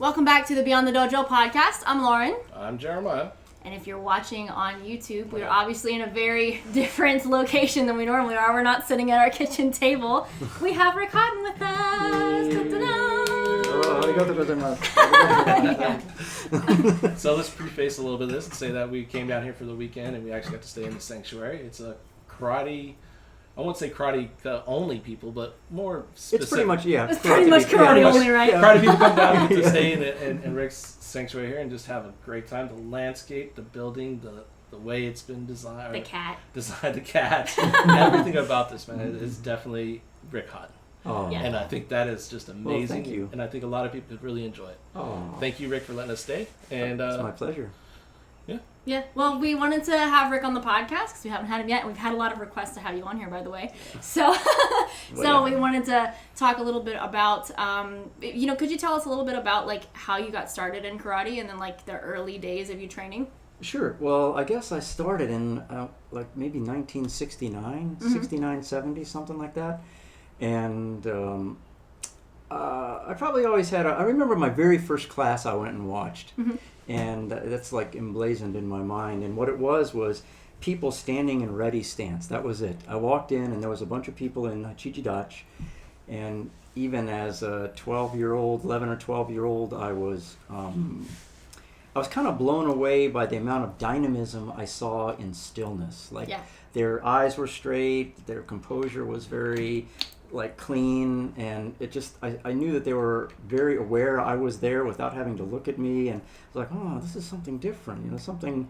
Welcome back to the Beyond the Dojo podcast. I'm Lauren. I'm Jeremiah. And if you're watching on YouTube, we're obviously in a very different location than we normally are. We're not sitting at our kitchen table. We have Rick Hotton with us. So let's preface a little bit of this and say that we came down here for the weekend and we actually got to stay in the sanctuary. It's a karate, I won't say karate only people, but more specific. It's pretty much, yeah. It's pretty much karate only, right? Yeah. Karate people come down and get to stay in Rick's sanctuary here and just have a great time. The landscape, the building, the way it's been designed. The cat. The cat. Everything about this, man, is definitely Rick Hotton. Oh. Yeah. And I think that is just amazing. Well, thank you. And I think a lot of people could really enjoy it. Oh. Thank you, Rick, for letting us stay. And it's my pleasure. Yeah, well, we wanted to have Rick on the podcast because we haven't had him yet. We've had a lot of requests to have you on here, by the way. So we wanted to talk a little bit about, could you tell us a little bit about, like, how you got started in karate and then, like, the early days of you training? Sure. Well, I guess I started in, maybe 1969, 69, 70, something like that. And I probably always had I remember my very first class I went and watched. Mm-hmm. And that's like emblazoned in my mind. And what it was people standing in ready stance. That was it. I walked in and there was a bunch of people in Chichidach. And even as a 12-year-old, 11 or 12-year-old, I was kind of blown away by the amount of dynamism I saw in stillness. Their eyes were straight, their composure was very clean, and it just I knew that they were very aware I was there without having to look at me, and I was like, oh, this is something different, something,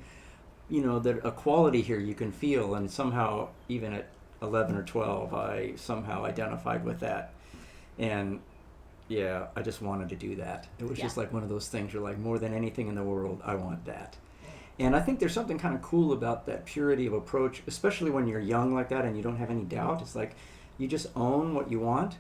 that a quality here you can feel, and somehow even at 11 or 12 I somehow identified with that, and yeah, I just wanted to do that. It was just like one of those things you're like, more than anything in the world, I want that. And I think there's something kind of cool about that purity of approach, especially when you're young like that and you don't have any doubt. It's like you just own what you want,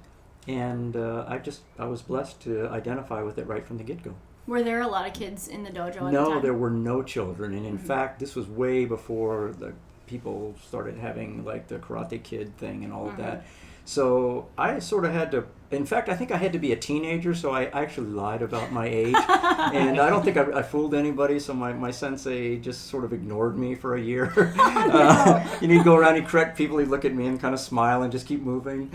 and I was blessed to identify with it right from the get-go. Were there a lot of kids in the dojo at the time? No, there were no children, and in fact, this was way before the people started having like the Karate Kid thing and all of that. So I sort of had to, in fact, I think I had to be a teenager, so I actually lied about my age. And I don't think I fooled anybody, so my sensei just sort of ignored me for a year. He'd go around, he'd correct people, he'd look at me and kind of smile and just keep moving.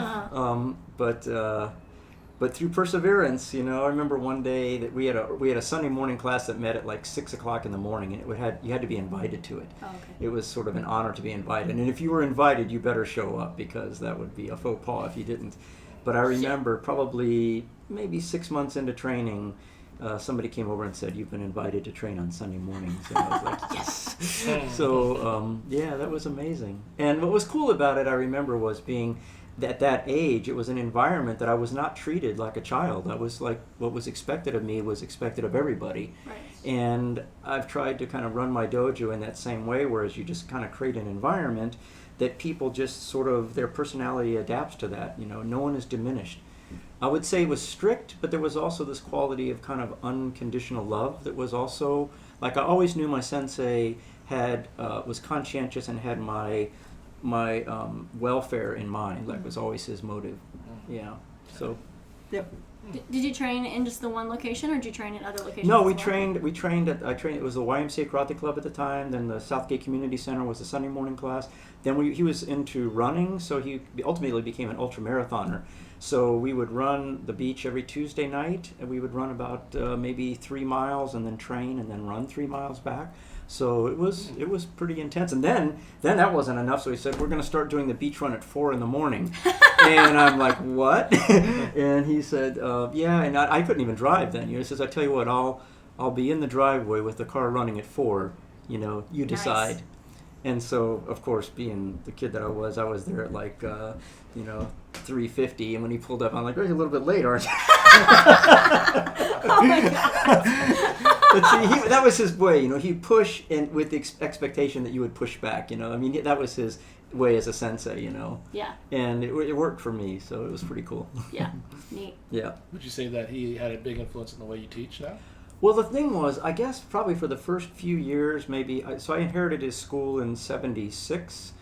But through perseverance, I remember one day that we had a Sunday morning class that met at like 6 o'clock in the morning, and you had to be invited to it. Oh, okay. It was sort of an honor to be invited, and if you were invited, you better show up, because that would be a faux pas if you didn't. But I remember probably maybe 6 months into training, somebody came over and said, "You've been invited to train on Sunday mornings," and I was like, yes. So that was amazing. And what was cool about it, I remember, was being at that age, it was an environment that I was not treated like a child. I was like, what was expected of me was expected of everybody. Right. And I've tried to kind of run my dojo in that same way, whereas you just kind of create an environment that people just sort of, their personality adapts to that. No one is diminished. I would say it was strict, but there was also this quality of kind of unconditional love that was also, like, I always knew my sensei was conscientious and had my welfare in mind, like, was always his motive. Yeah. So, yeah. Did you train in just the one location, or did you train in other locations? No, we trained at, it was the YMCA Karate Club at the time, then the Southgate Community Center was the Sunday morning class. Then he was into running, so he ultimately became an ultramarathoner. So we would run the beach every Tuesday night, and we would run about maybe 3 miles and then train and then run 3 miles back. So it was pretty intense. And then that wasn't enough, so he said, we're going to start doing the beach run at 4 a.m. And I'm like, what? And he said, yeah, and I couldn't even drive then. He says, I tell you what, I'll be in the driveway with the car running at 4, you decide. Nice. And so, of course, being the kid that I was there at like, 3:50, and when he pulled up, I'm like, you're a little bit late, aren't you? Oh my God. But see, that was his way, he'd push and with the expectation that you would push back, that was his way as a sensei, Yeah. And it worked for me, so it was pretty cool. Yeah, neat. Yeah. Would you say that he had a big influence in the way you teach now? Well, the thing was, I guess probably for the first few years, so I inherited his school in 76,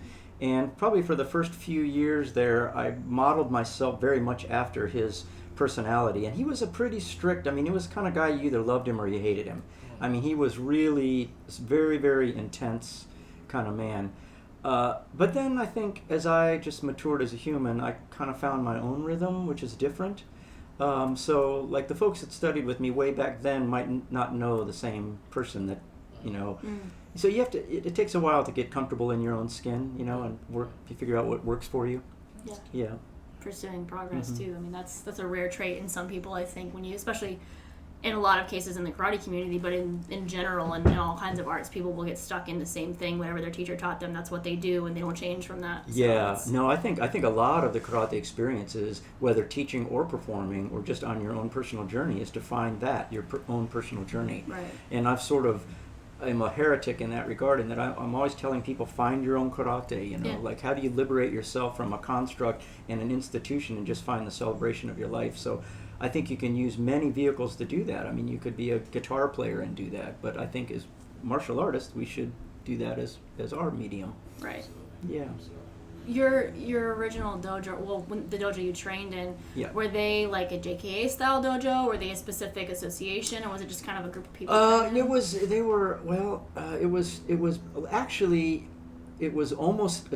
and probably for the first few years there, I modeled myself very much after his personality. And he was a pretty strict, I mean, he was the kind of guy you either loved him or you hated him. I mean, he was really very, very intense kind of man. But then I think as I just matured as a human, I kind of found my own rhythm, which is different. So like the folks that studied with me way back then might not know the same person that, you know. So you have to, it takes a while to get comfortable in your own skin, you know, and you figure out what works for you. Yeah. Pursuing progress too. I mean, that's a rare trait in some people, I think, when you, especially in a lot of cases in the karate community, but in general and in all kinds of arts, people will get stuck in the same thing. Whatever their teacher taught them, that's what they do, and they don't change from that. So I think a lot of the karate experiences, whether teaching or performing or just on your own personal journey, is to find that, your own personal journey. Right. And I'm a heretic in that regard, in that I'm always telling people, find your own karate, you know, like how do you liberate yourself from a construct and an institution and just find the celebration of your life. So I think you can use many vehicles to do that. I mean, you could be a guitar player and do that, but I think as martial artists, we should do that as our medium. Right. Yeah. Your original dojo, well, the dojo you trained in, were they like a JKA style dojo? Were they a specific association, or was it just kind of a group of people? It was almost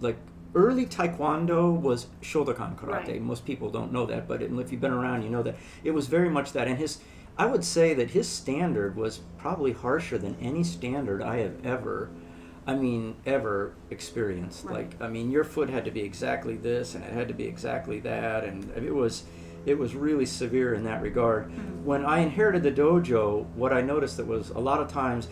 like early Taekwondo was Shotokan karate. Right. Most people don't know that, but if you've been around, you know that it was very much that. And I would say that his standard was probably harsher than any standard I have ever experienced. Right. Like, I mean, your foot had to be exactly this, and it had to be exactly that, and it was really severe in that regard. When I inherited the dojo, what I noticed that was a lot of times,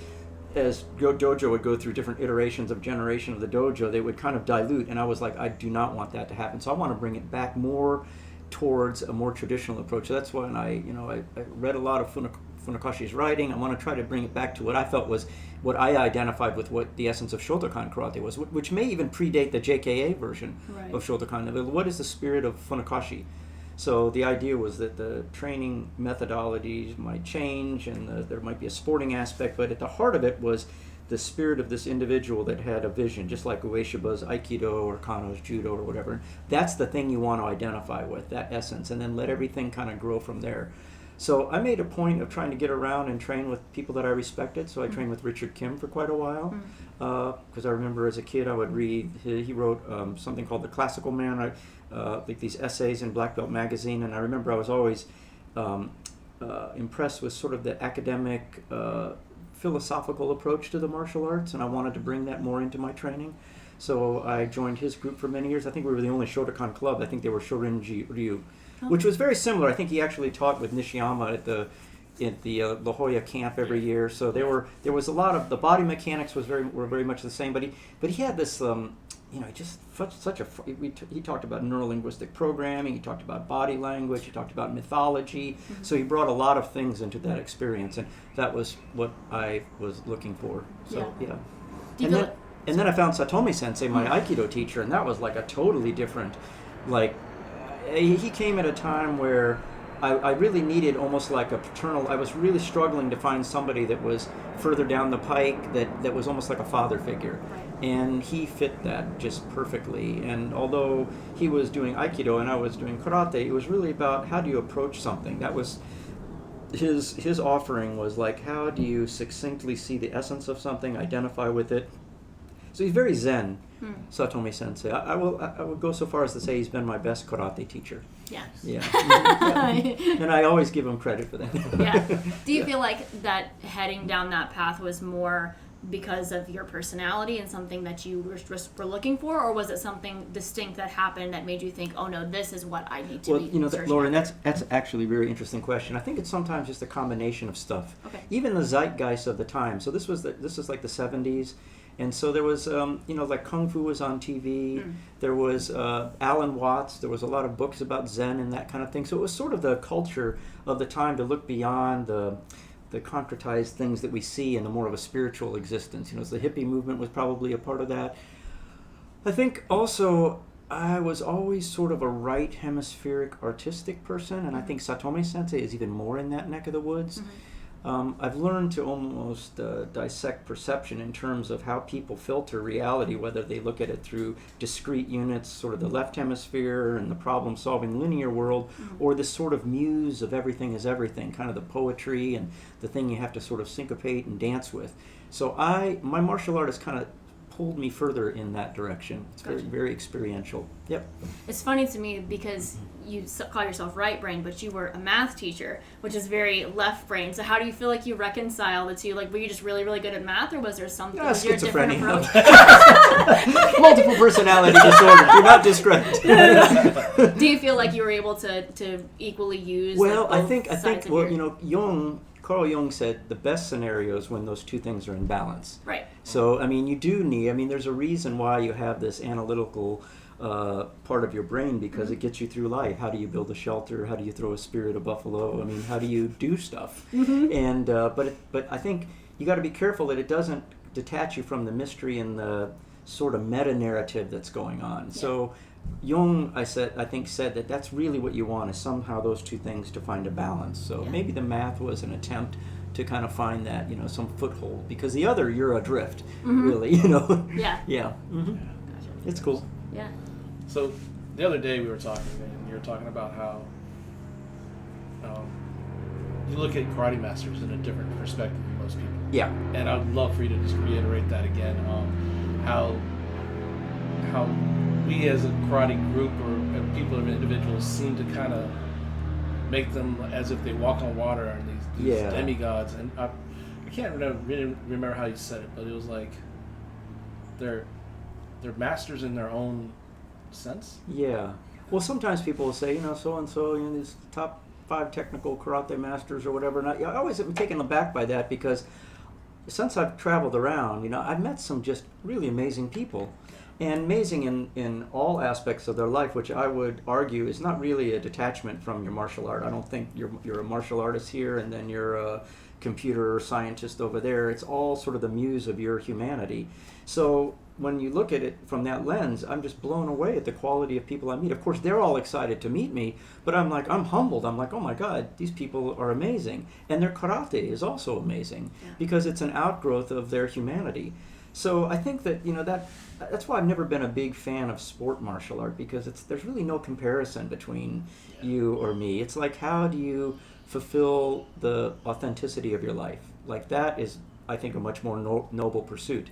as dojo would go through different iterations of generation of the dojo, they would kind of dilute, and I was like, I do not want that to happen. So I want to bring it back more towards a more traditional approach. So that's when I read a lot of Funakashi's writing. I want to try to bring it back to what I felt was what I identified with what the essence of Shotokan karate was, which may even predate the JKA version of Shotokan. What is the spirit of Funakashi? So the idea was that the training methodologies might change, and there might be a sporting aspect, but at the heart of it was the spirit of this individual that had a vision, just like Ueshiba's Aikido or Kano's Judo or whatever. That's the thing you want to identify with, that essence, and then let everything kind of grow from there. So I made a point of trying to get around and train with people that I respected. So I trained with Richard Kim for quite a while, because I remember as a kid I would read, he wrote something called The Classical Man, like these essays in Black Belt magazine, and I remember I was always impressed with sort of the academic, philosophical approach to the martial arts, and I wanted to bring that more into my training. So I joined his group for many years. I think we were the only Shotokan club. I think they were Shorinji Ryu, which was very similar. I think he actually taught with Nishiyama at the La Jolla camp every year. So there was a lot of the body mechanics were very much the same. But he had this he talked about neurolinguistic programming. He talked about body language. He talked about mythology. So he brought a lot of things into that experience, and that was what I was looking for. So And then I found Satomi Sensei, my Aikido teacher, and that was like a totally different, like, he came at a time where I really needed almost like a paternal, I was really struggling to find somebody that was further down the pike that was almost like a father figure. Right. And he fit that just perfectly. And although he was doing Aikido and I was doing karate, it was really about how do you approach something. That was his offering, was like, how do you succinctly see the essence of something, identify with it. So he's very zen, Satomi Sensei. I would go so far as to say he's been my best karate teacher. Yeah. And I always give him credit for that. Do you feel like that heading down that path was more because of your personality and something that you were looking for, or was it something distinct that happened that made you think, oh no, this is what I need to be searching Lauren, after? that's actually a very interesting question. I think it's sometimes just a combination of stuff. Okay. Even the zeitgeist of the time. So this is like the 70s. And so there was, like Kung Fu was on TV. There was Alan Watts. There was a lot of books about Zen and that kind of thing. So it was sort of the culture of the time to look beyond the concretized things that we see in the more of a spiritual existence. So the hippie movement was probably a part of that. I think also I was always sort of a right hemispheric artistic person, and I think Satomi Sensei is even more in that neck of the woods. I've learned to almost dissect perception in terms of how people filter reality, whether they look at it through discrete units, sort of the left hemisphere and the problem-solving linear world, or this sort of muse of everything is everything, kind of the poetry and the thing you have to sort of syncopate and dance with. So my martial art has kind of pulled me further in that direction. It's very, very experiential. Yep. It's funny to me because you call yourself right brain, but you were a math teacher, which is very left brain. So how do you feel like you reconcile the two? Like, were you just really, really good at math, or was there something? Was there a different approach? Multiple personality disorder. You're not described. Do you feel like you were able to equally use? Well, like, I think your... you know, Carl Jung said the best scenario is when those two things are in balance. Right. So, I mean, you do need, I mean, there's a reason why you have this analytical part of your brain, because it gets you through life. How do you build a shelter? How do you throw a spear at a buffalo? I mean, how do you do stuff? And but I think you got to be careful that it doesn't detach you from the mystery and the sort of meta-narrative that's going on. Yeah. So Jung, I think said that that's really what you want, is somehow those two things to find a balance. So maybe the math was an attempt to kind of find that, you know, some foothold, because the other, you're adrift, really, you know. Yeah. Yeah. Gotcha. It's cool. Yeah. So the other day we were talking, and you were talking about how you look at karate masters in a different perspective than most people. Yeah. And I'd love for you to just reiterate that again, how we as a karate group or people or individuals seem to kind of make them as if they walk on water and these demigods. And I can't really remember how you said it, but it was like they're masters in their own sense. Yeah. Well, sometimes people will say, you know, so and so, you know, these top 5 technical karate masters or whatever. And I always am taken aback by that, because since I've traveled around, you know, I've met some just really amazing people. And amazing in all aspects of their life, which I would argue is not really a detachment from your martial art. I don't think you're a martial artist here and then you're a computer scientist over there. It's all sort of the muse of your humanity. So when you look at it from that lens, I'm just blown away at the quality of people I meet. Of course, they're all excited to meet me, but I'm humbled. I'm like, oh my God, these people are amazing. And their karate is also amazing, because it's an outgrowth of their humanity. So I think that, you know, that's why I've never been a big fan of sport martial art, because there's really no comparison between you or me. It's like, how do you fulfill the authenticity of your life? Like, that is, I think, a much more noble pursuit.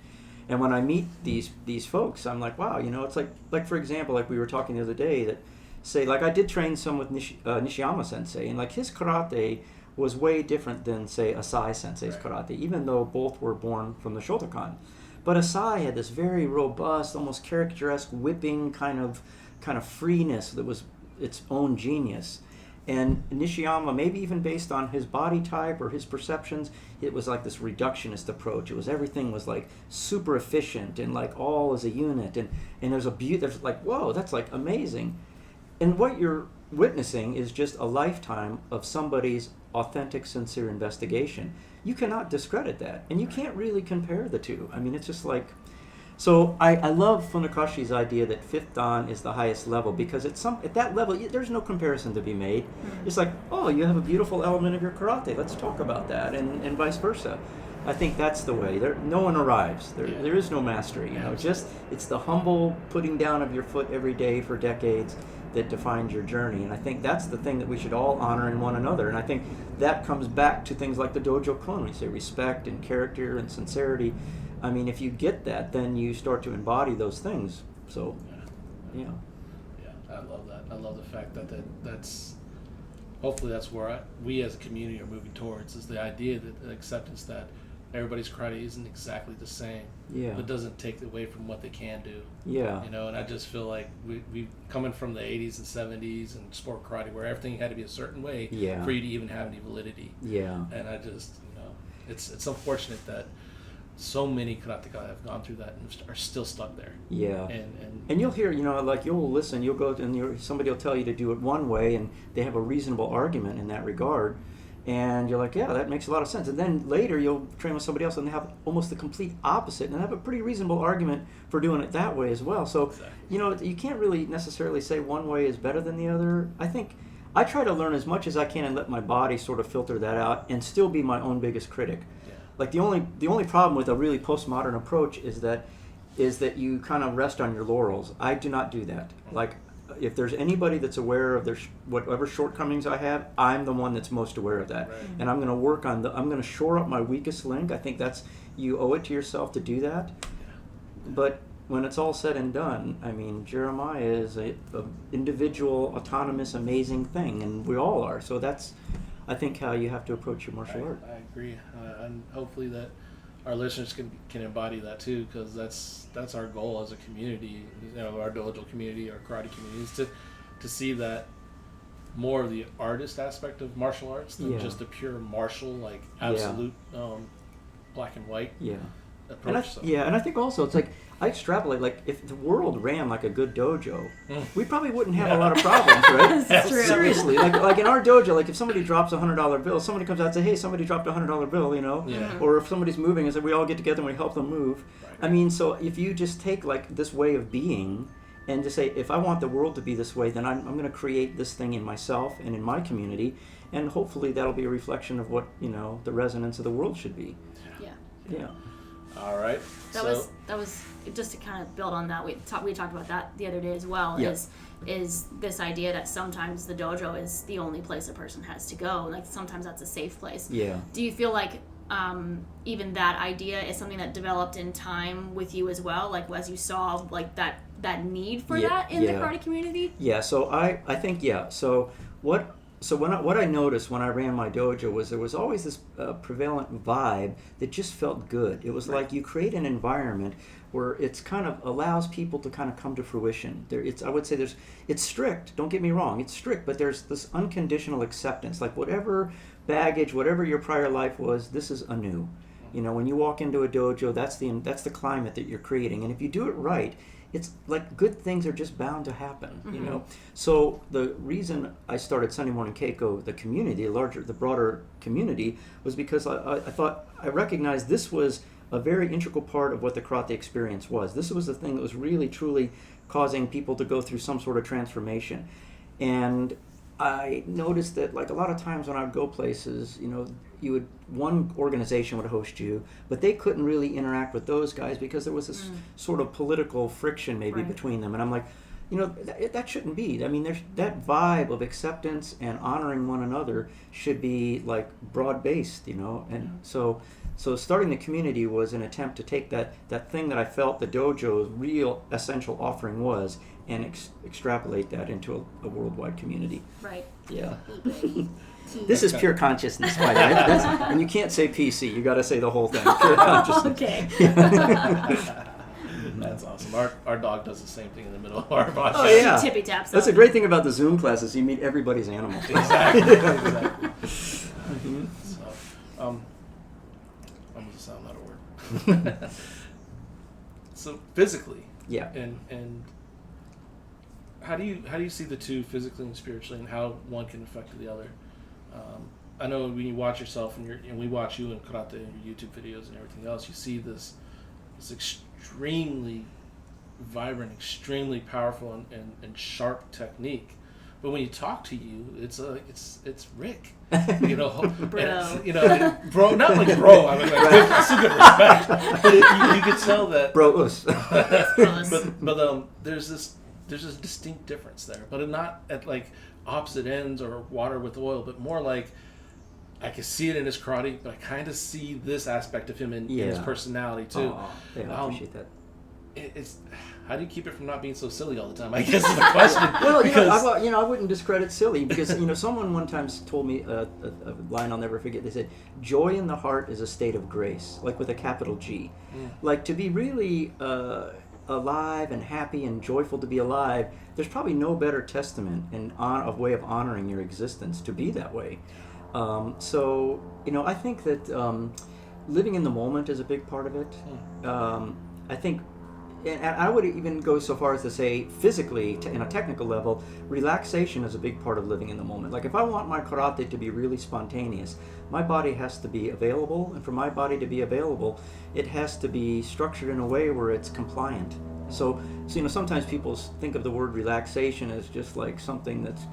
And when I meet these folks, I'm like, wow, you know, it's like for example, like we were talking the other day, that say, like, I did train some with Nishiyama Sensei, and like his karate was way different than, say, Asai Sensei's karate, even though both were born from the Shotokan. But Asai had this very robust, almost characteresque whipping kind of freeness that was its own genius. And Nishiyama, maybe even based on his body type or his perceptions, it was like this reductionist approach. Everything was like super efficient and like all as a unit. And there's like, whoa, that's like amazing. And what you're witnessing is just a lifetime of somebody's authentic, sincere investigation. You cannot discredit that, and you can't really compare the two. I mean, it's just like, so I love Funakashi's idea that fifth dan is the highest level, because at that level there's no comparison to be made. It's like, oh, you have a beautiful element of your karate, let's talk about that, and vice versa. I think that's the way. No one arrives. There is no mastery. You know, it's the humble putting down of your foot every day for decades that defines your journey. And I think that's the thing that we should all honor in one another. And I think that comes back to things like the Dojo Kun. We say respect and character and sincerity. I mean, if you get that, then you start to embody those things. So, you know. Yeah, I love that. I love the fact that's hopefully that's where we as a community are moving towards, is the idea that the acceptance that everybody's karate isn't exactly the same. Yeah. But doesn't take away from what they can do. Yeah. You know, and I just feel like we coming from the 80s and 70s and sport karate, where everything had to be a certain way for you to even have any validity. Yeah. And I just, you know, it's unfortunate that so many karateka have gone through that and are still stuck there. Yeah. And you'll hear, you know, like you'll listen, you'll go and somebody will tell you to do it one way, and they have a reasonable argument in that regard. And you're like, yeah, that makes a lot of sense. And then later you'll train with somebody else and they have almost the complete opposite, and they have a pretty reasonable argument for doing it that way as well. So, you know, you can't really necessarily say one way is better than the other. I think I try to learn as much as I can and let my body sort of filter that out and still be my own biggest critic. Yeah. Like the only problem with a really postmodern approach is that you kind of rest on your laurels. I do not do that. Like, if there's anybody that's aware of whatever shortcomings I have, I'm the one that's most aware of that. Right. And I'm going to work on I'm going to shore up my weakest link. I think you owe it to yourself to do that. But when it's all said and done, I mean, Jeremiah is a individual, autonomous, amazing thing, and we all are. So that's, I think, how you have to approach your martial art. I agree, and hopefully that our listeners can embody that too, because that's our goal as a community, our dojo community, our karate community, is to see that more of the artist aspect of martial arts than just the pure martial, like absolute black and white approach. And I think also it's like, I extrapolate, like, if the world ran like a good dojo, we probably wouldn't have a lot of problems, right? That's true. Seriously, like in our dojo, like if somebody drops $100 bill, somebody comes out and says, hey, somebody dropped $100 bill, or if somebody's moving, and we all get together and we help them move. Right. I mean, so if you just take like this way of being and just say, if I want the world to be this way, then I'm going to create this thing in myself and in my community, and hopefully that'll be a reflection of what, the resonance of the world should be. Yeah. All right. That was just to kind of build on that. We talked about that the other day as well. Yeah. Is this idea that sometimes the dojo is the only place a person has to go. Like sometimes that's a safe place. Yeah. Do you feel like even that idea is something that developed in time with you as well? Like as you saw like that need for that in the karate community? Yeah. So I think So what I noticed when I ran my dojo was there was always this prevalent vibe that just felt good. It was like you create an environment where it's kind of allows people to kind of come to fruition. I would say it's strict. Don't get me wrong, it's strict, but there's this unconditional acceptance. Like whatever baggage, whatever your prior life was, this is anew. When you walk into a dojo, that's the climate that you're creating, and if you do it right, it's like good things are just bound to happen, So the reason I started Sunday Morning Keiko, the community, the broader community, was because I recognized this was a very integral part of what the karate experience was. This was the thing that was really, truly causing people to go through some sort of transformation. And I noticed that like a lot of times when I would go places, one organization would host you, but they couldn't really interact with those guys because there was this sort of political friction maybe between them. And I'm like, that shouldn't be. I mean, there's that vibe of acceptance and honoring one another should be like broad-based, And so starting the community was an attempt to take that thing that I felt the dojo's real essential offering was and extrapolate that into a worldwide community. Right. Yeah. This is pure consciousness, by the way. And you can't say PC. You got to say the whole thing. Pure consciousness. Okay. That's awesome. Our dog does the same thing in the middle of our podcast. Oh yeah. Tippy taps. That's a great thing about the Zoom classes. You meet everybody's animal. Exactly. So, I'm gonna sound out of word. So physically. Yeah. And how do you see the two, physically and spiritually, and how one can affect the other? I know when you watch yourself and we watch you in karate and your YouTube videos and everything else, you see this extremely vibrant, extremely powerful and sharp technique. But when you talk to you, it's Rick, bro. Bro, not like bro. I mean, like it's a good respect, but you could tell that. Bro-us. but there's this distinct difference there, but not at like opposite ends or water with oil, but more like I can see it in his karate, but I kind of see this aspect of him in his personality too. Yeah, I appreciate that. It's how do you keep it from not being so silly all the time? I guess is the question. Well, I wouldn't discredit silly because someone one time told me a line I'll never forget. They said, "Joy in the heart is a state of grace," like with a capital G. Like to be really alive and happy and joyful to be alive. There's probably no better testament and a way of honoring your existence to be that way. So I think that living in the moment is a big part of it. I think and I would even go so far as to say physically, in a technical level, relaxation is a big part of living in the moment. Like if I want my karate to be really spontaneous, my body has to be available, and for my body to be available, it has to be structured in a way where it's compliant. So sometimes people think of the word relaxation as just like something that's,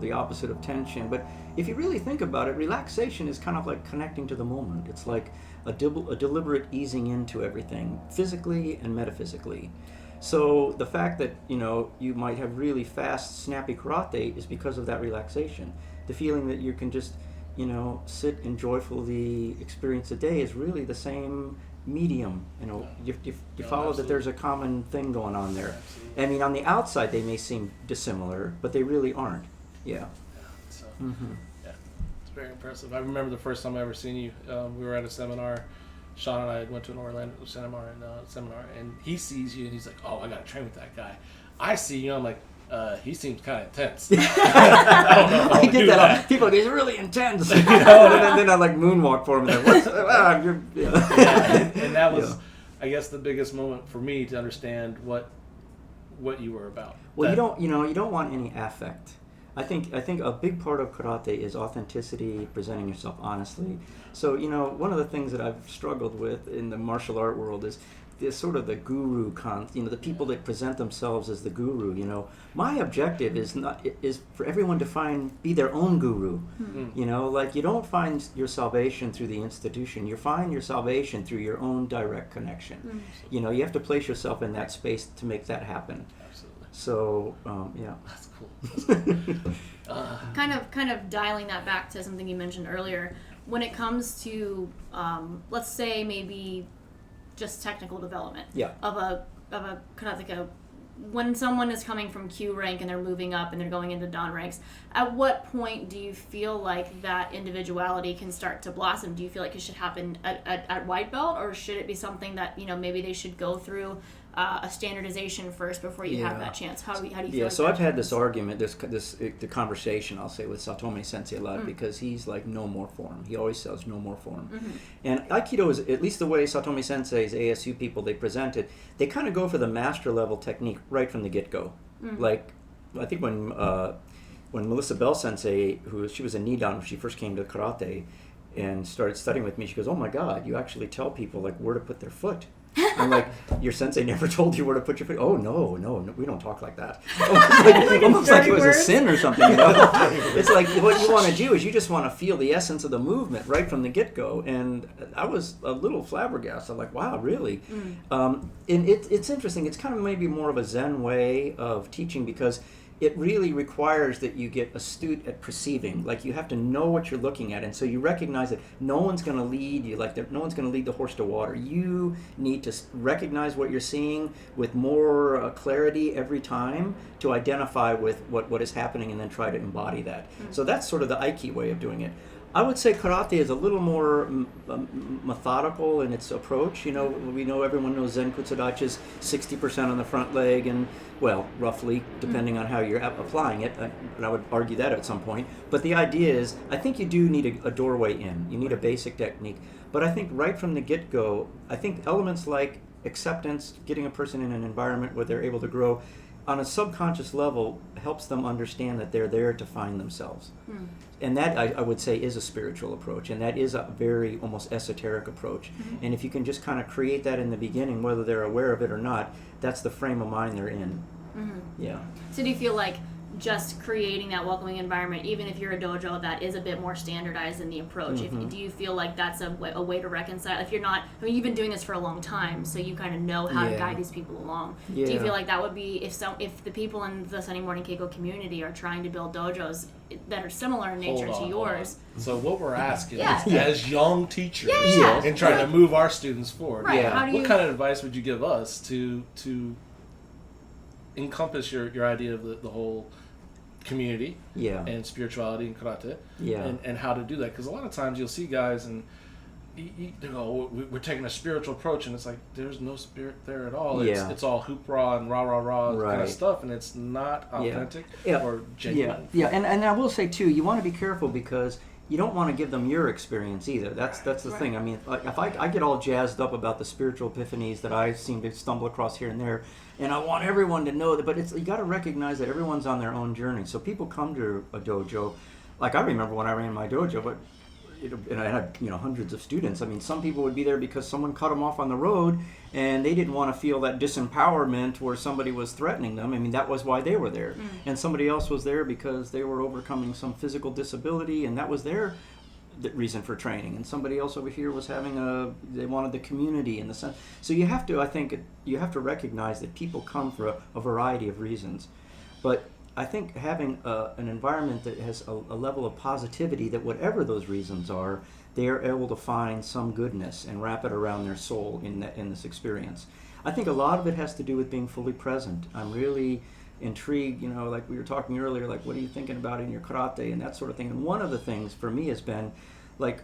the opposite of tension. But if you really think about it, relaxation is kind of like connecting to the moment. It's like a deliberate easing into everything, physically and metaphysically. So the fact that, you might have really fast, snappy karate is because of that relaxation. The feeling that you can just, sit and joyfully experience a day is really the same medium. You follow that there's a common thing going on there. Absolutely. I mean, on the outside they may seem dissimilar, but they really aren't. Yeah. So, Mm-hmm. yeah, it's very impressive. I remember the first time I ever seen you. We were at a seminar. Sean and I went to an Orlando seminar, and he sees you and he's like, "Oh, I got to train with that guy." I see you, I'm like, he seems kind of intense. I don't know if I did that. People are like, he's really intense. And then I like moonwalk for him. And then, and that was, I guess, the biggest moment for me to understand what you were about. Well, you don't want any affect. I think a big part of karate is authenticity, presenting yourself honestly. So, one of the things that I've struggled with in the martial art world is this sort of the guru the people that present themselves as the guru. My objective is for everyone to be their own guru. Mm-hmm. Like you don't find your salvation through the institution. You find your salvation through your own direct connection. Mm-hmm. You have to place yourself in that space to make that happen. Absolutely. So, yeah. That's cool. Kind of dialing that back to something you mentioned earlier. When it comes to, let's say maybe just technical development of a karateka, when someone is coming from Q rank and they're moving up and they're going into Dan ranks, at what point do you feel like that individuality can start to blossom? Do you feel like it should happen at white belt, or should it be something that maybe they should go through a standardization first before you have that chance? How do you feel? Yeah, so I've had this argument, the conversation, I'll say, with Satomi Sensei a lot, because he's like no more form. He always says no more form. Mm-hmm. And Aikido is, at least the way Satomi Sensei's ASU people, they present it, they kind of go for the master level technique right from the get-go. Mm-hmm. Like, I think when Melissa Bell Sensei, she was a Nidan when she first came to karate and started studying with me, she goes, "Oh my God, you actually tell people like where to put their foot." I'm like, "Your sensei never told you where to put your foot?" "Oh, no, we don't talk like that." Almost like it was a sin or something. It's like what you want to do is you just want to feel the essence of the movement right from the get-go. And I was a little flabbergasted. I'm like, wow, really? And it's interesting. It's kind of maybe more of a Zen way of teaching, because it really requires that you get astute at perceiving. Like, you have to know what you're looking at, and so you recognize that no one's going to lead you, no one's going to lead the horse to water. You need to recognize what you're seeing with more clarity every time to identify with what is happening, and then try to embody that. So that's sort of the Aiki way of doing it. I would say karate is a little more methodical in its approach. We know, everyone knows Zen Kutsudachi is 60% on the front leg, and, well, roughly, depending on how you're applying it. But I would argue that at some point. But the idea is, I think you do need a doorway in. You need a basic technique. But I think right from the get-go, I think elements like acceptance, getting a person in an environment where they're able to grow, on a subconscious level, helps them understand that they're there to find themselves. And that, I would say, is a spiritual approach, and that is a very almost esoteric approach. And if you can just kind of create that in the beginning, whether they're aware of it or not, that's the frame of mind they're in. Yeah. So do you feel like just creating that welcoming environment, even if you're a dojo that is a bit more standardized in the approach, do you feel like that's a way to reconcile? If you're not, you've been doing this for a long time, so you kind of know how to guide these people along. Do you feel like that would be, if the people in the Sunday Morning Keiko community are trying to build dojos that are similar in nature to yours? So what we're asking is, as young teachers and trying to move our students forward, what kind of advice would you give us to encompass your idea of the whole community and spirituality and karate and how to do that? Because a lot of times you'll see guys and they go, we're taking a spiritual approach, and it's like there's no spirit there at all. It's all hoopla and rah kind of stuff, and it's not authentic or genuine. And I will say too, you want to be careful, because you don't want to give them your experience either. That's the thing. I mean, like if I get all jazzed up about the spiritual epiphanies that I seem to stumble across here and there, and I want everyone to know that, but you got to recognize that everyone's on their own journey. So people come to a dojo, like I remember when I ran my dojo, but and I had hundreds of students. I mean, some people would be there because someone cut them off on the road, and they didn't want to feel that disempowerment where somebody was threatening them. I mean, that was why they were there. And somebody else was there because they were overcoming some physical disability, and that was their reason for training. And somebody else over here was they wanted the community in the sense. So you have to recognize that people come for a variety of reasons. But I think having an environment that has a level of positivity, that whatever those reasons are, they are able to find some goodness and wrap it around their soul in this experience. I think a lot of it has to do with being fully present. I'm really intrigued, like we were talking earlier, like what are you thinking about in your karate and that sort of thing. And one of the things for me has been, like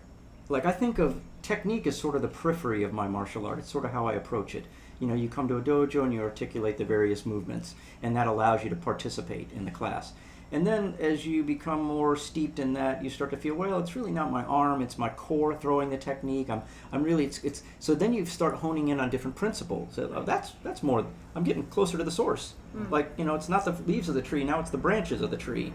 I think of technique as sort of the periphery of my martial art. It's sort of how I approach it. You come to a dojo and you articulate the various movements, and that allows you to participate in the class. And then as you become more steeped in that, you start to feel, well, it's really not my arm, it's my core throwing the technique. I'm really, it's so then you start honing in on different principles. So, that's more, I'm getting closer to the source. Like, it's not the leaves of the tree, now it's the branches of the tree.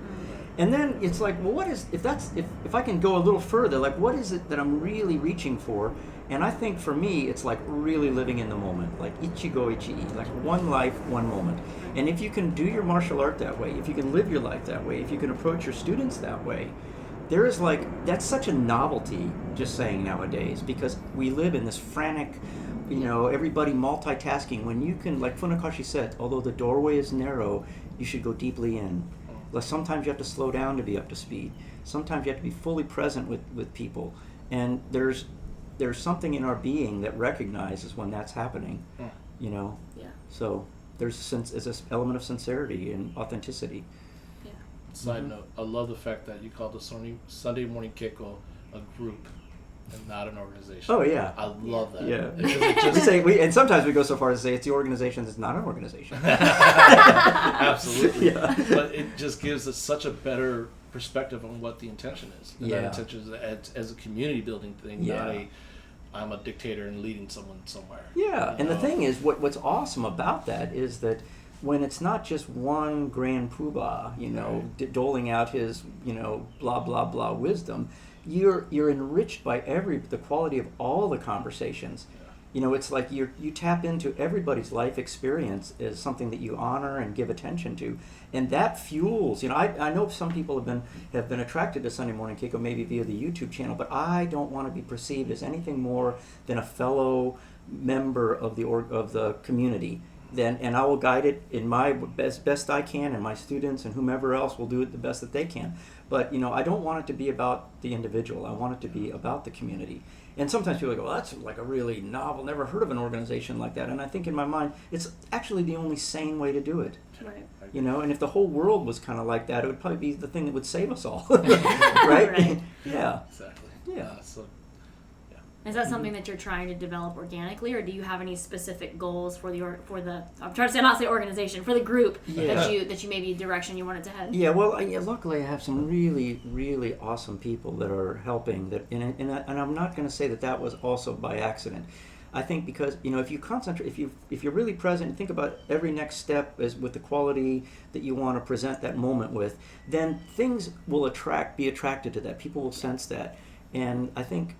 And then it's like, well, what is, if I can go a little further, like what is it that I'm really reaching for? And I think for me, it's like really living in the moment, like ichigo ichi, like one life, one moment. And if you can do your martial art that way, if you can live your life that way, if you can approach your students that way, there is that's such a novelty, just saying nowadays, because we live in this frantic, everybody multitasking. When you can, like Funakashi said, although the doorway is narrow, you should go deeply in. Like sometimes you have to slow down to be up to speed. Sometimes you have to be fully present with people. And there's something in our being that recognizes when that's happening, Yeah. So there's this element of sincerity and authenticity. Yeah. Side note, I love the fact that you call the Sunday morning keiko a group and not an organization. Oh yeah. I love that. Yeah. And sometimes we go so far as to say it's the organization that's not an organization. Absolutely. Yeah. But it just gives us such a better perspective on what the intention is. And that intention is as a community building thing, not I'm a dictator and leading someone somewhere. Yeah, and the thing is, what's awesome about that is that when it's not just one grand poobah, doling out his, blah, blah, blah wisdom, you're enriched by the quality of all the conversations. It's like you tap into everybody's life experience as something that you honor and give attention to, and that fuels. I know some people have been attracted to Sunday Morning Keiko maybe via the YouTube channel, but I don't want to be perceived as anything more than a fellow member of the community. And I will guide it in my best I can, and my students and whomever else will do it the best that they can. But I don't want it to be about the individual. I want it to be about the community. And sometimes people go, well, that's like a really novel, never heard of an organization like that. And I think in my mind, it's actually the only sane way to do it. Right. And if the whole world was kind of like that, it would probably be the thing that would save us all. Right? Right. Yeah. Exactly. Yeah. Is that something that you're trying to develop organically, or do you have any specific goals for the I'm trying to say, not say organization, for the group that you maybe direction you want it to head? Yeah, well, luckily I have some really, really awesome people that are helping. And I'm not going to say that was also by accident. I think because if you concentrate, if you're really present, think about every next step as with the quality that you want to present that moment with, then things will be attracted to that. People will sense that, and I think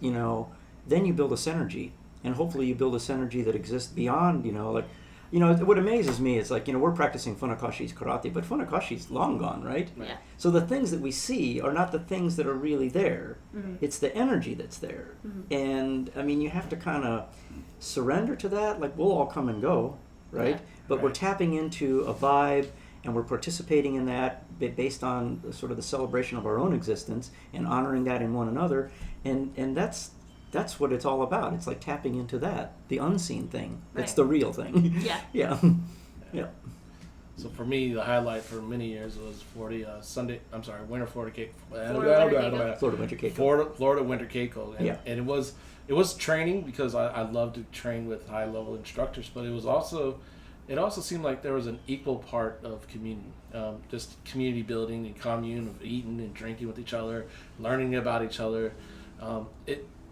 then you build a synergy, and hopefully you build a synergy that exists beyond, what amazes me is we're practicing Funakashi's karate, but Funakashi's long gone, right? Yeah. So the things that we see are not the things that are really there. Mm-hmm. It's the energy that's there. Mm-hmm. And you have to kind of surrender to that. We'll all come and go, right? Yeah. But we're tapping into a vibe, and we're participating in that based on sort of the celebration of our own existence and honoring that in one another. And that's what it's all about. It's like tapping into the unseen thing. Right. It's the real thing. Yeah. Yeah. Yeah. So for me, the highlight for many years was Winter Florida Keiko. Florida Winter Keiko. And it was training because I love to train with high level instructors, but it was also it also seemed like there was an equal part of community, just community building and commune of eating and drinking with each other, learning about each other.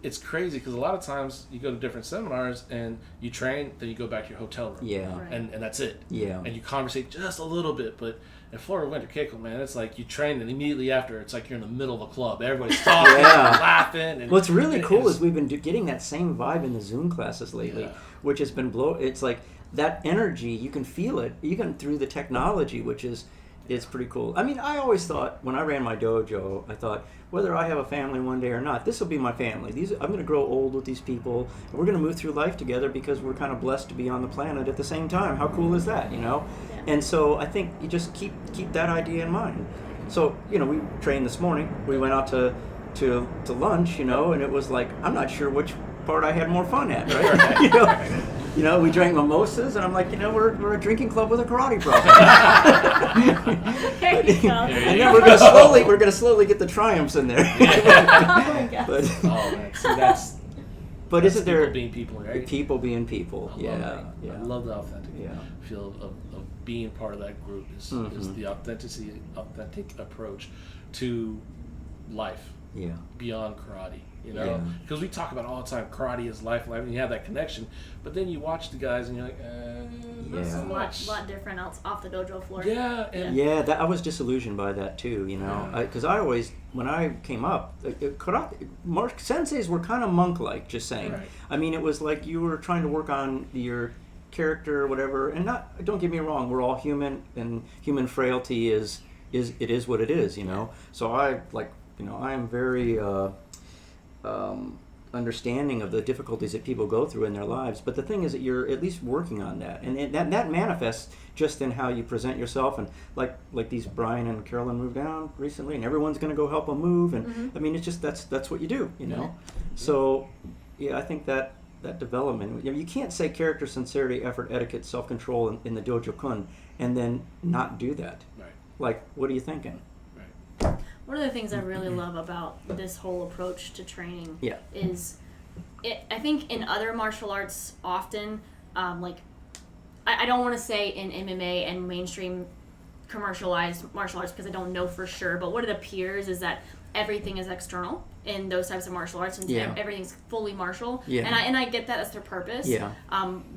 It's crazy because a lot of times you go to different seminars and you train, then you go back to your hotel room. Yeah. Right. And that's it. Yeah. And you conversate just a little bit. But in Florida Winter Kickle, man, it's like you train and immediately after, it's like you're in the middle of a club. Everybody's talking and laughing. And what's really cool is we've been getting that same vibe in the Zoom classes lately, which has been it's like that energy, you can feel it even through the technology, which is it's pretty cool. I mean, I always thought when I ran my dojo, I thought whether I have a family one day or not, this will be my family. I'm going to grow old with these people, and we're going to move through life together because we're kind of blessed to be on the planet at the same time. How cool is that, you know? Yeah. And so I think you just keep that idea in mind. So, you know, we trained this morning. We went out to lunch, you know, and it was like, I'm not sure which part I had more fun at, right? You know, we drank mimosas, and I'm like, you know, we're a drinking club with a karate problem. There you go. And then we're gonna slowly get the triumphs in there. But that's but isn't there people being people, right? People being people, I love the authentic feel of being part of that group is the authentic approach to life. Yeah. Beyond karate, you know, because we talk about all the time, karate is life, and you have that connection. But then you watch the guys, and you're like, not so much. A lot different off the dojo floor. I was disillusioned by that too, you know, because I always, when I came up, karate senseis were kind of monk-like, just saying. Right. I mean, it was like you were trying to work on your character or whatever, and don't get me wrong, we're all human, and human frailty is what it is, you know. So I am very understanding of the difficulties that people go through in their lives. But the thing is that you're at least working on that. And that manifests just in how you present yourself. And like these Brian and Carolyn moved down recently, and everyone's going to go help them move. And I mean, it's just that's what you do, you know. So, I think that development, you can't say character, sincerity, effort, etiquette, self-control in the Dojo Kun and then not do that. Right. Like, what are you thinking? Right. One of the things I really love about this whole approach to training is, I think in other martial arts often, I don't want to say in MMA and mainstream commercialized martial arts because I don't know for sure, but what it appears is that everything is external in those types of martial arts, and everything's fully martial. Yeah. And I get that that's their purpose. Yeah.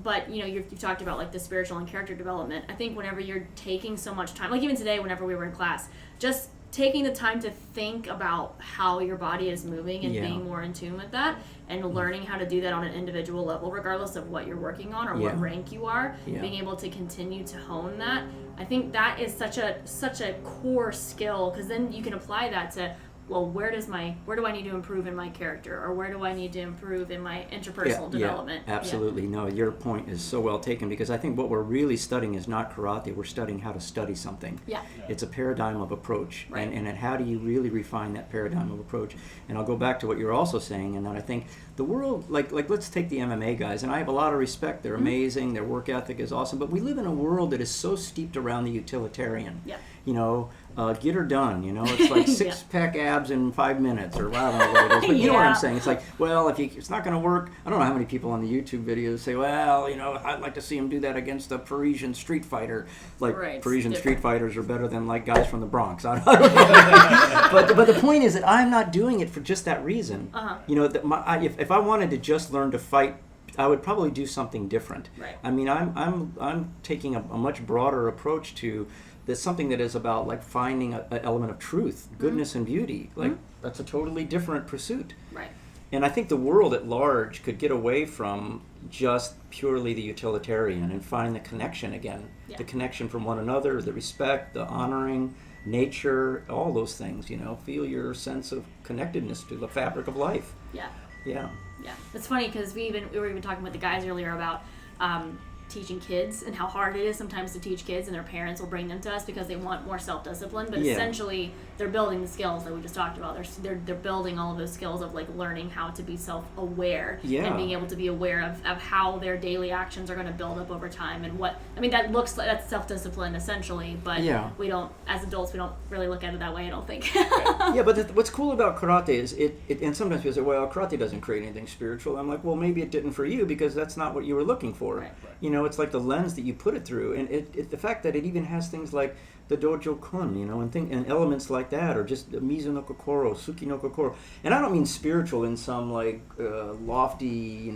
But you've talked about like the spiritual and character development. I think whenever you're taking so much time, like even today, whenever we were in class, just taking the time to think about how your body is moving and being more in tune with that, and learning how to do that on an individual level, regardless of what you're working on or what rank you are, being able to continue to hone that. I think that is such a core skill, because then you can apply that to, well, where do I need to improve in my character, or where do I need to improve in my interpersonal development? Absolutely. Yeah. No, your point is so well taken, because I think what we're really studying is not karate. We're studying how to study something. Yeah. It's a paradigm of approach, right. and how do you really refine that paradigm of approach? And I'll go back to what you're also saying, and that I think the world, like let's take the MMA guys, and I have a lot of respect. They're amazing. Their work ethic is awesome, but we live in a world that is so steeped around the utilitarian. Yeah. Get her done. It's like six-pack abs in 5 minutes, or I don't know what it is. But you know what I'm saying. It's like, well, it's not going to work. I don't know how many people on the YouTube videos say, well, I'd like to see him do that against a Parisian street fighter. Like, Parisian street fighters are better than like guys from the Bronx. I don't know. but the point is that I'm not doing it for just that reason. If I wanted to just learn to fight, I would probably do something different. Right. I mean, I'm taking a much broader approach to. That's something that is about like finding an element of truth, goodness, and beauty. Like that's a totally different pursuit. Right. And I think the world at large could get away from just purely the utilitarian and find the connection again. Yeah. The connection from one another, the respect, the honoring, nature, all those things, feel your sense of connectedness to the fabric of life. Yeah. Yeah. Yeah. It's funny because we were even talking with the guys earlier about teaching kids and how hard it is sometimes to teach kids, and their parents will bring them to us because they want more self-discipline, but essentially they're building the skills that we just talked about. They're building all of those skills of like learning how to be self-aware and being able to be aware of how their daily actions are going to build up over time, and that's self-discipline essentially, but we don't, as adults, we don't really look at it that way, I don't think. But what's cool about karate is it and sometimes people say, well, karate doesn't create anything spiritual. I'm like, well, maybe it didn't for you because that's not what you were looking for. Right. it's like the lens that you put it through, and the fact that it even has things like the Dojo kun, and elements like that, or just mizu no kokoro, suki no kokoro. And I don't mean spiritual in some like lofty,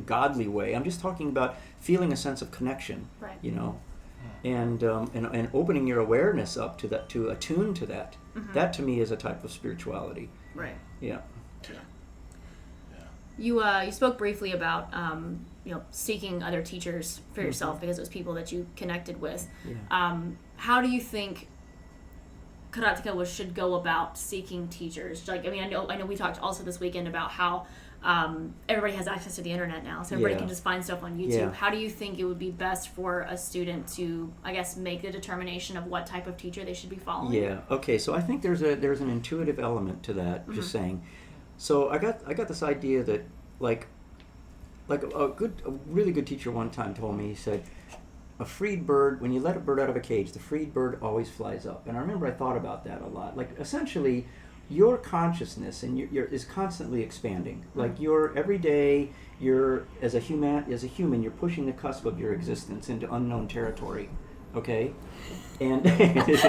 godly way. I'm just talking about feeling a sense of connection, right. And opening your awareness up to that, to attune to that. Mm-hmm. That to me is a type of spirituality. Right. Yeah. You spoke briefly about seeking other teachers for yourself because it was people that you connected with. Yeah. How do you think karateka should go about seeking teachers? Like, I know we talked also this weekend about how everybody has access to the internet now, so everybody can just find stuff on YouTube. Yeah. How do you think it would be best for a student to, I guess, make the determination of what type of teacher they should be following? Yeah. Okay. So I think there's an intuitive element to that. Mm-hmm. Just saying. So I got this idea that like a really good teacher one time told me, he said, a freed bird, when you let a bird out of a cage, the freed bird always flies up. And I remember I thought about that a lot. Like, essentially, your consciousness and is constantly expanding. Like, every day, as a human, you're pushing the cusp of your existence into unknown territory. Okay? And he's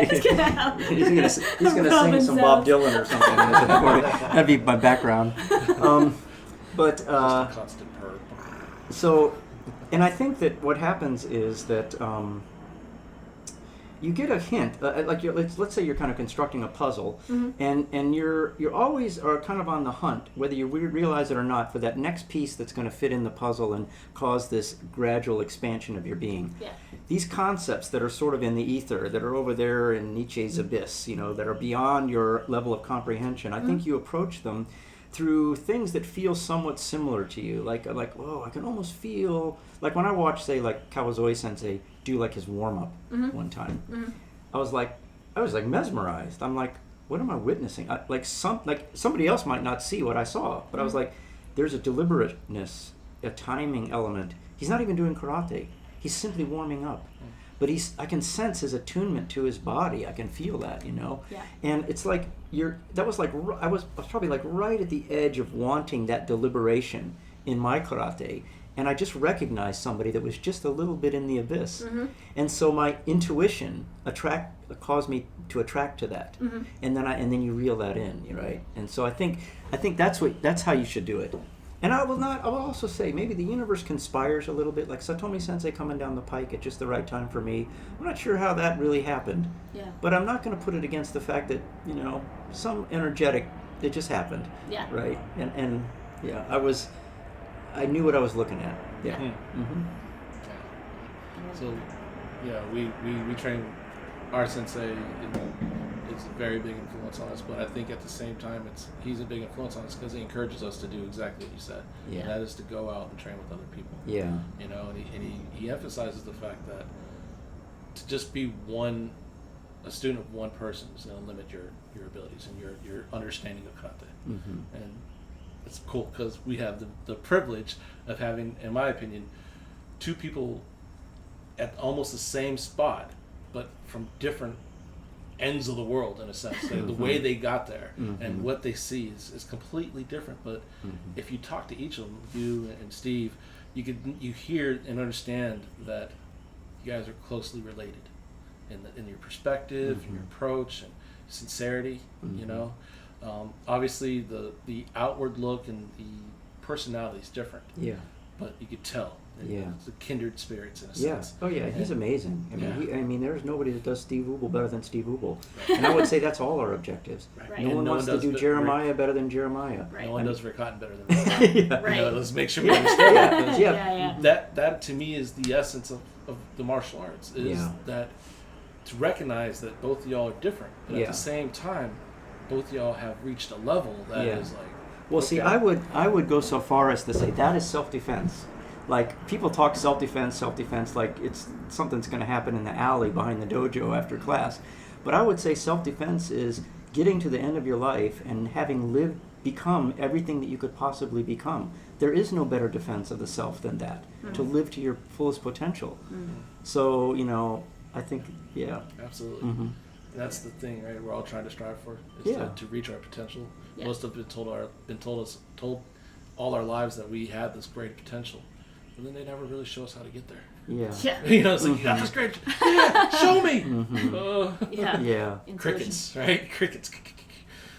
gonna sing some Bob Dylan or something. That'd be my background. But constant purr. So, and I think that what happens is that you get a hint. Let's say you're kind of constructing a puzzle, mm-hmm. and you're always are kind of on the hunt, whether you realize it or not, for that next piece that's going to fit in the puzzle and cause this gradual expansion of your being. Yeah. These concepts that are sort of in the ether, that are over there in Nietzsche's abyss, that are beyond your level of comprehension, I think you approach them through things that feel somewhat similar to you. Like, oh, I can almost feel, like when I watched, say, like Kawazoe Sensei do like his warm-up one time, I was like mesmerized. I'm like, what am I witnessing? Somebody else might not see what I saw, but I was like, there's a deliberateness, a timing element. He's not even doing karate. He's simply warming up. But I can sense his attunement to his body. I can feel that, Yeah. And it's like I was probably like right at the edge of wanting that deliberation in my karate, and I just recognized somebody that was just a little bit in the abyss, and so my intuition caused me to attract to that, and then you reel that in, right? And so I think that's how you should do it. And I will also say, maybe the universe conspires a little bit, like Satomi Sensei coming down the pike at just the right time for me. I'm not sure how that really happened. Yeah. But I'm not going to put it against the fact that, some energetic, it just happened. Yeah. Right? And yeah, I knew what I was looking at. Yeah. Mm-hmm. So, yeah, we train our sensei. It's a very big influence on us, but I think at the same time he's a big influence on us because he encourages us to do exactly what you said. Yeah. And that is to go out and train with other people. Yeah. And he emphasizes the fact that to just be a student of one person is going to limit your abilities and your understanding of karate. Mm-hmm. And it's cool because we have the privilege of having, in my opinion, two people at almost the same spot, but from different ends of the world, in a sense. The way they got there and what they see is completely different. But if you talk to each of them, you and Steve, you hear and understand that you guys are closely related in your perspective, in your approach, and sincerity. Obviously the outward look and the personality is different. Yeah. But you could tell. Yeah. It's the kindred spirits in a sense. Oh yeah, he's amazing. I mean, there's nobody that does Steve Ubel better than Steve Ubel. And I would say that's all our objectives. Right. No one wants to do Jeremiah better than Jeremiah. Right. No one does Rick Hotton better than Rick Hotton. Yeah. Right. Let's make sure we understand that. Yeah. That to me is the essence of the martial arts, is that to recognize that both of y'all are different, but at the same time, both of y'all have reached a level that is like. Well, see, I would go so far as to say that is self-defense. Like, people talk self-defense like it's something's going to happen in the alley behind the dojo after class. But I would say self-defense is getting to the end of your life and having become everything that you could possibly become. There is no better defense of the self than that, to live to your fullest potential. So, I think, Absolutely. And that's the thing, right? We're all trying to strive for, is to reach our potential. Most of it told all our lives that we had this great potential. but then they never really show us how to get there. Yeah. It's like, you got this great. Yeah, show me. Yeah. Crickets, right? Crickets.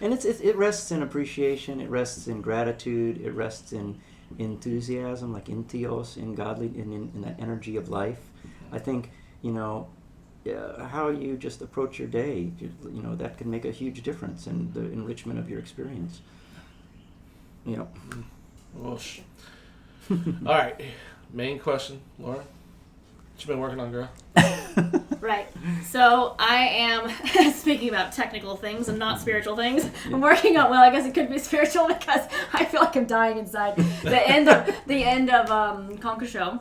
And it rests in appreciation. It rests in gratitude. It rests in enthusiasm, like entheos, in godly, in that energy of life. I think, how you just approach your day, that can make a huge difference in the enrichment of your experience. Well, all right. Main question, Lauren. What you been working on, girl? Right. So I am, speaking about technical things and not spiritual things, I'm working on, well, I guess it could be spiritual because I feel like I'm dying inside. The end of Conquer Show,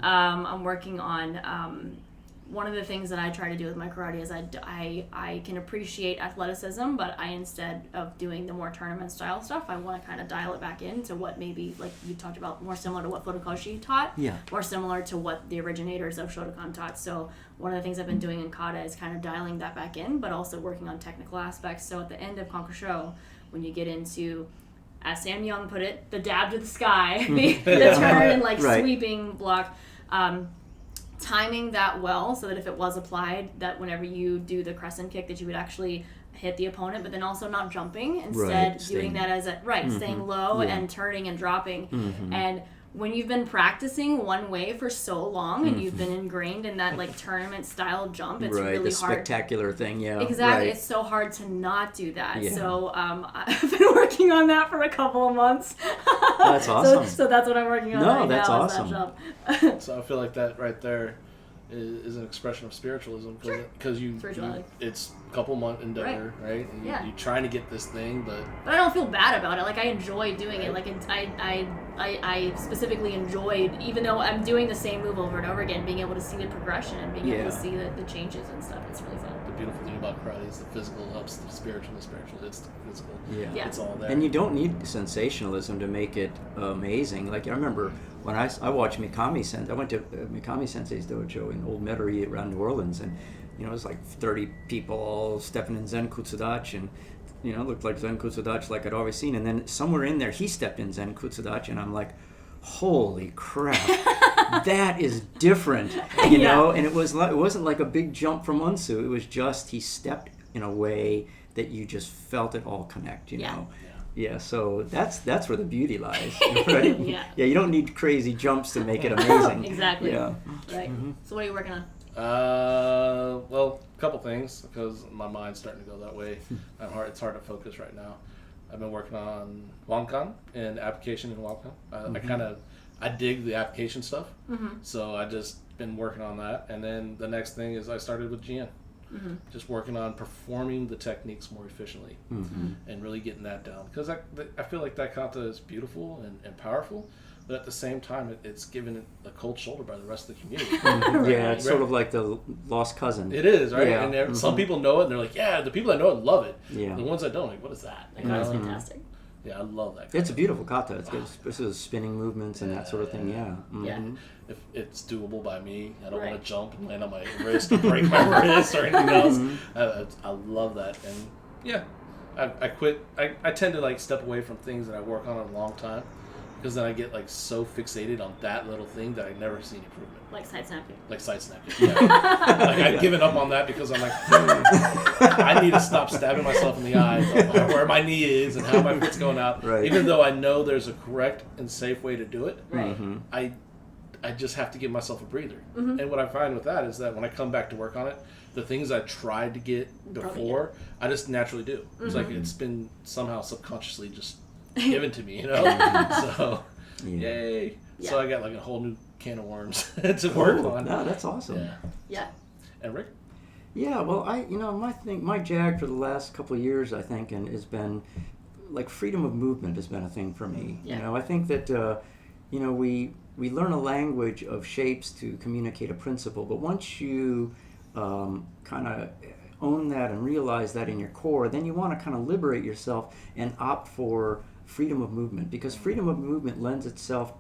I'm working on, one of the things that I try to do with my karate is I can appreciate athleticism, but instead of doing the more tournament style stuff, I want to kind of dial it back into what maybe, like you talked about, more similar to what Futokoshi taught, more similar to what the originators of Shotokan taught. So one of the things I've been doing in kata is kind of dialing that back in, but also working on technical aspects. So at the end of Conquer Show, when you get into, as Sam Young put it, the dab to the sky, the turn and sweeping block, timing that well so that if it was applied, that whenever you do the crescent kick that you would actually hit the opponent, but then also not jumping, instead doing that as staying low and turning and dropping. And when you've been practicing one way for so long and you've been ingrained in that tournament style jump, it's really the hard. Spectacular thing, Exactly. It's so hard to not do that. So I've been working on that for a couple of months. That's awesome. So that's what I'm working on right that's now. Awesome. That jump. So I feel like that right there is an expression of spiritualism because it's a couple month endeavor, right? And you're trying to get this thing, but I don't feel bad about it. I enjoy doing it. I specifically enjoyed, even though I'm doing the same move over and over again, being able to see the progression and being able to see the changes and stuff. It's really fun. The beautiful thing about karate is the physical helps the spiritual. The spiritual hits the physical. Yeah. It's all there. And you don't need sensationalism to make it amazing. Like I remember when I watched Mikami Sensei, I went to Mikami Sensei's dojo in Old Metairie around New Orleans, and it was like 30 people all stepping in Zen Kutsudachi, and it looked like Zen Kutsudachi like I'd always seen. And then somewhere in there, he stepped in Zen Kutsudachi, and I'm like, holy crap, that is different, And it wasn't like a big jump from Unsu. It was just he stepped in a way that you just felt it all connect, you know. Yeah, so that's where the beauty lies, right? You don't need crazy jumps to make it amazing. Exactly. Yeah. Right. So what are you working on? Well, a couple things, because my mind's starting to go that way. It's hard to focus right now. I've been working on Wankan and application in Wankan. I dig the application stuff, so I just been working on that. And then the next thing is I started with Jian. Just working on performing the techniques more efficiently and really getting that down, because I feel like that kata is beautiful and powerful, but at the same time it's given it a cold shoulder by the rest of the community. It's sort of like the lost cousin. It is, right? And some people know it and they're like, the people that know it love it. The ones that don't, like, what is that? That's fantastic. Yeah, I love that kata. It's a beautiful kata. It's good. Especially spinning movements and that sort of thing. If it's doable by me, I don't want to jump and land on my wrist or break my wrist or anything else. I love that. And I quit. I tend to step away from things that I work on a long time, because then I get so fixated on that little thing that I never see any improvement. Like side snapping. I've given up on that because I'm like, I need to stop stabbing myself in the eye where my knee is and how my foot's going out. Even though I know there's a correct and safe way to do it, I just have to give myself a breather. And what I find with that is that when I come back to work on it, the things I tried to get before, I just naturally do. It's like it's been somehow subconsciously just given to me, So, yay. So I got a whole new can of worms to work on. No, that's awesome. Yeah. And Rick? Yeah, well, my jag for the last couple of years, I think, and has been freedom of movement has been a thing for me. I think that we learn a language of shapes to communicate a principle, but once you kind of own that and realize that in your core, then you want to kind of liberate yourself and opt for freedom of movement, because freedom of movement lends itself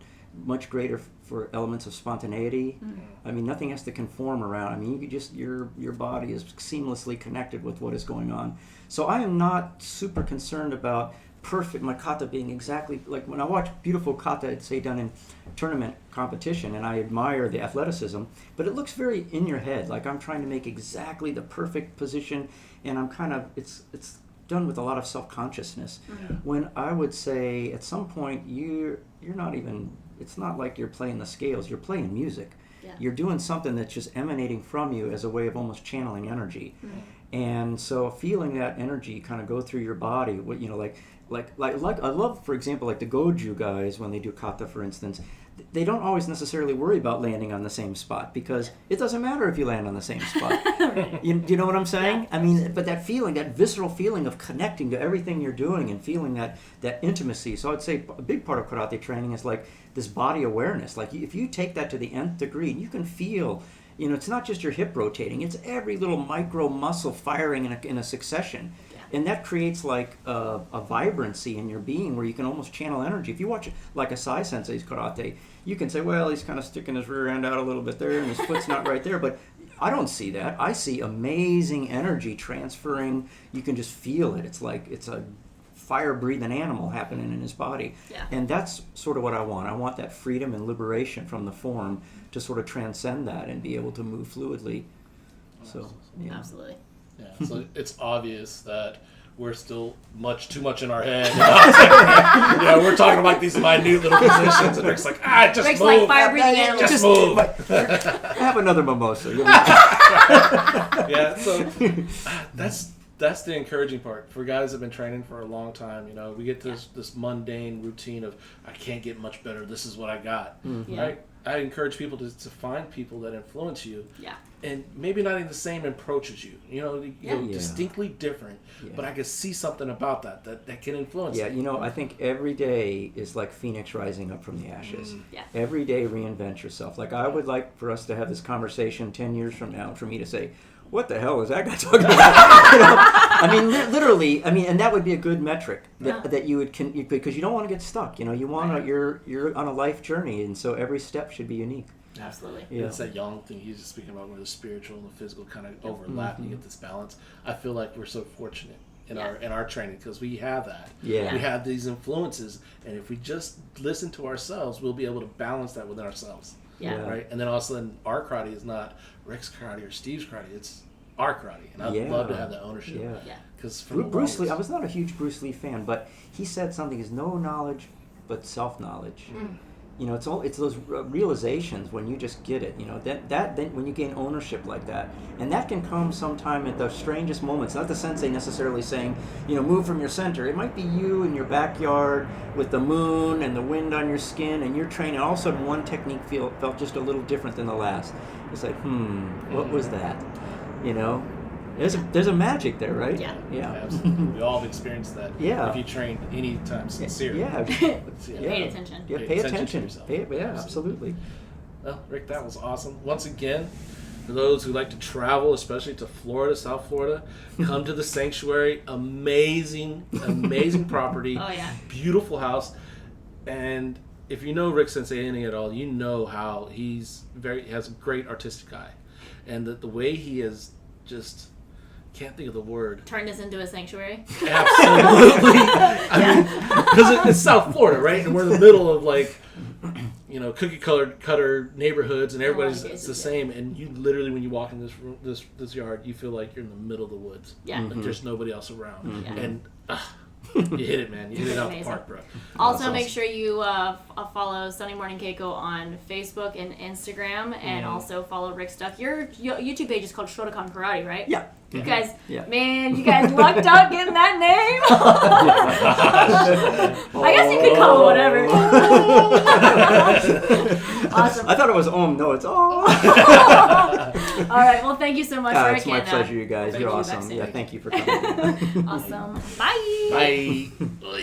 much greater for elements of spontaneity. I mean, nothing has to conform around. I mean, you could just your body is seamlessly connected with what is going on. So I am not super concerned about perfect, my kata being exactly like when I watch beautiful kata, I'd say done in tournament competition, and I admire the athleticism, but it looks very in your head, like I'm trying to make exactly the perfect position, and I'm kind of, it's done with a lot of self-consciousness. When I would say at some point you're not even, it's not like you're playing the scales, you're playing music. You're doing something that's just emanating from you as a way of almost channeling energy. And so feeling that energy kind of go through your body, you know, like I love, for example, like the Goju guys, when they do kata, for instance, they don't always necessarily worry about landing on the same spot, because it doesn't matter if you land on the same spot. You know what I'm saying? I mean, but that feeling, that visceral feeling of connecting to everything you're doing and feeling that intimacy. So I'd say a big part of karate training is like this body awareness. Like if you take that to the nth degree, you can feel, you know, it's not just your hip rotating, it's every little micro muscle firing in a succession. And that creates like a vibrancy in your being where you can almost channel energy. If you watch like a Sai Sensei's karate, you can say, well, he's kind of sticking his rear end out a little bit there and his foot's not right there. But I don't see that. I see amazing energy transferring. You can just feel it. It's like it's a fire-breathing animal happening in his body. And that's sort of what I want. I want that freedom and liberation from the form to sort of transcend that and be able to move fluidly. So, yeah. Absolutely. Yeah, so it's obvious that we're still too much in our head. We're talking about these minute little positions, and Rick's like, just Rick's move. like fire-breathing animal. Just move. Have another mimosa. Yeah, so that's the encouraging part for guys that have been training for a long time. You know, we get this mundane routine of, I can't get much better. This is what I got. Right? I encourage people to find people that influence you. And maybe not in the same approach as you. You know, distinctly different. But I can see something about that can influence you. You know, I think every day is like Phoenix rising up from the ashes. Every day reinvent yourself. Like I would like for us to have this conversation 10 years from now, for me to say, what the hell is that guy talking about? You know? I mean, literally. I mean, and that would be a good metric that you would because you don't want to get stuck. You know, you want you're on a life journey, and so every step should be unique. Absolutely. Yeah. It's that young thing he's just speaking about, where the spiritual and the physical kind of overlap, and you get this balance. I feel like we're so fortunate in our training because we have that. We have these influences, and if we just listen to ourselves, we'll be able to balance that within ourselves. Right. And then all of a sudden, our karate is not Rick's karate or Steve's karate; it's our karate, and I'd love to have that ownership. Because Bruce Lee, I was not a huge Bruce Lee fan, but he said something is no knowledge but self-knowledge. You know, it's those realizations when you just get it. You know, then when you gain ownership like that, and that can come sometime at the strangest moments. Not the sensei necessarily saying, you know, move from your center. It might be you in your backyard with the moon and the wind on your skin, and you're training. All of a sudden, one technique felt just a little different than the last. It's like, what was that? You know. There's a magic there, right? Yeah. Absolutely. We all have experienced that. If you train any time sincerely. Pay attention. Pay attention to yourself. Absolutely. Well, Rick, that was awesome. Once again, for those who like to travel, especially to Florida, South Florida, come to the Sanctuary. Amazing property. Beautiful house. And if you know Rick Sensei anything at all, you know how he has a great artistic eye. And the way he is just... can't think of the word. Turn this into a sanctuary? Absolutely. I mean, because it's South Florida, right? And we're in the middle of, like, you know, cookie-cutter neighborhoods, and everybody's the same. And you literally, when you walk in this yard, you feel like you're in the middle of the woods. Like there's nobody else around. And you hit it, man. You hit it out the park, bro. Also, make sure you follow Sunday Morning Keiko on Facebook and Instagram, and also follow Rick Stuff. Your YouTube page is called Shotokan Karate, right? Yeah. You guys, man, you guys lucked out getting that name. I guess you could call it whatever. Awesome. I thought it was no, it's All right, well, thank you so much, Rick. It's my pleasure, you guys. You're awesome. Thank you for coming. Awesome. Bye. Bye.